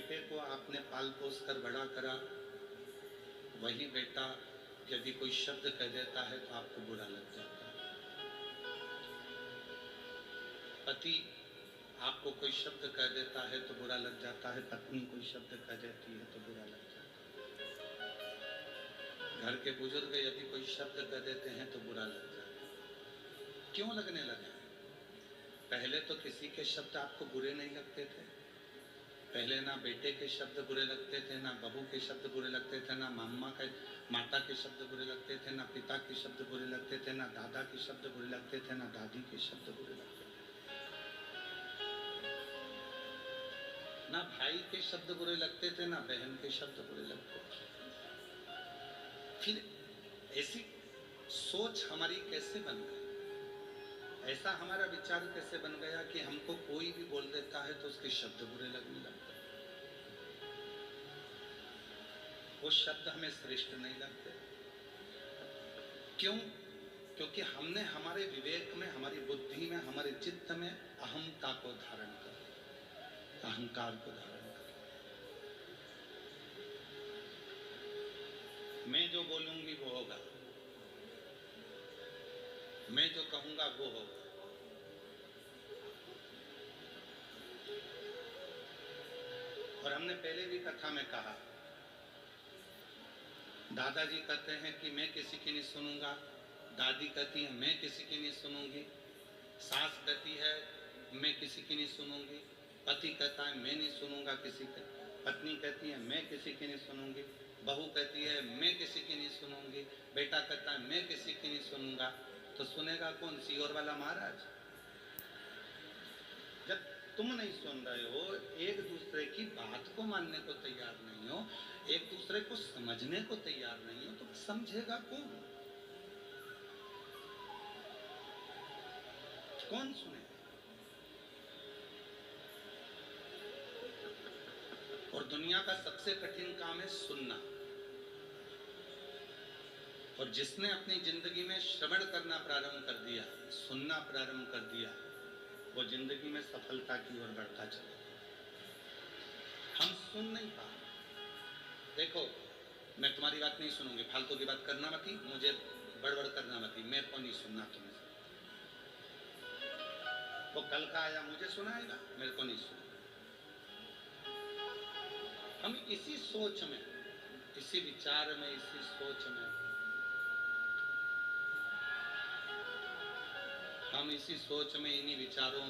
बेटे को आपने पाल पोस कर बड़ा करा, वही बेटा यदि कोई शब्द कह देता है तो आपको बुरा लग जाता है। पति आपको कोई शब्द कह देता है तो बुरा लग जाता है, पत्नी कोई शब्द कह देती है तो बुरा लग जाता है। घर के बुजुर्ग यदि कोई शब्द कह देते हैं तो बुरा लग जाता है। क्यों लगने लगा? पहले तो किसी के शब्द आपको बुरे नहीं लगते थे। पहले ना बेटे के शब्द बुरे लगते थे, ना बहू के शब्द बुरे लगते थे, ना माता के शब्द बुरे लगते थे, ना पिता के शब्द बुरे लगते थे, ना दादा के शब्द बुरे लगते थे, ना दादी के शब्द बुरे लगते थे, ना भाई के शब्द बुरे लगते थे, ना बहन के शब्द बुरे लगते थे। फिर ऐसी सोच हमारी कैसे बन गई? ऐसा हमारा विचार कैसे बन गया कि हमको कोई भी बोल देता है तो उसके शब्द बुरे लगने लगते हैं, वो शब्द हमें श्रेष्ठ नहीं लगते। क्यों? क्योंकि हमने हमारे विवेक में, हमारी बुद्धि में, हमारे चित्त में अहंता को धारण कर लिया, अहंकार को धारण कर लिया। मैं जो बोलूंगी वो होगा, मैं जो कहूंगा वो होगा। और हमने पहले भी कथा में कहा, दादाजी कहते हैं कि मैं किसी की नहीं सुनूंगा, दादी कहती है मैं किसी की नहीं सुनूंगी, सास कहती है मैं किसी की नहीं सुनूंगी, पति कहता है मैं नहीं सुनूंगा किसी की, पत्नी कहती है मैं किसी की नहीं सुनूंगी, बहू कहती है मैं किसी की नहीं सुनूंगी, बेटा कहता है मैं किसी की नहीं सुनूंगा। तो सुनेगा कौन? सीहोर वाला महाराज। जब तुम नहीं सुन रहे हो, एक दूसरे की बात को मानने को तैयार नहीं हो, एक दूसरे को समझने को तैयार नहीं हो, तो समझेगा कौन? कौन सुनेगा? और दुनिया का सबसे कठिन काम है सुनना। और जिसने अपनी जिंदगी में श्रवण करना प्रारंभ कर दिया, सुनना प्रारंभ कर दिया, वो जिंदगी में सफलता की ओर बढ़ता चला। हम सुन नहीं पा। देखो, मैं तुम्हारी बात नहीं सुनूंगी, फालतू की बात करना मती, मुझे बड़बड़ करना मती, मेरे को नहीं सुनना तुम्हें। वो कल का आया मुझे सुनाएगा, मेरे को नहीं सुना। हम इसी सोच में, इसी विचार में, इसी सोच में, हम इसी सोच में, इन्हीं विचारों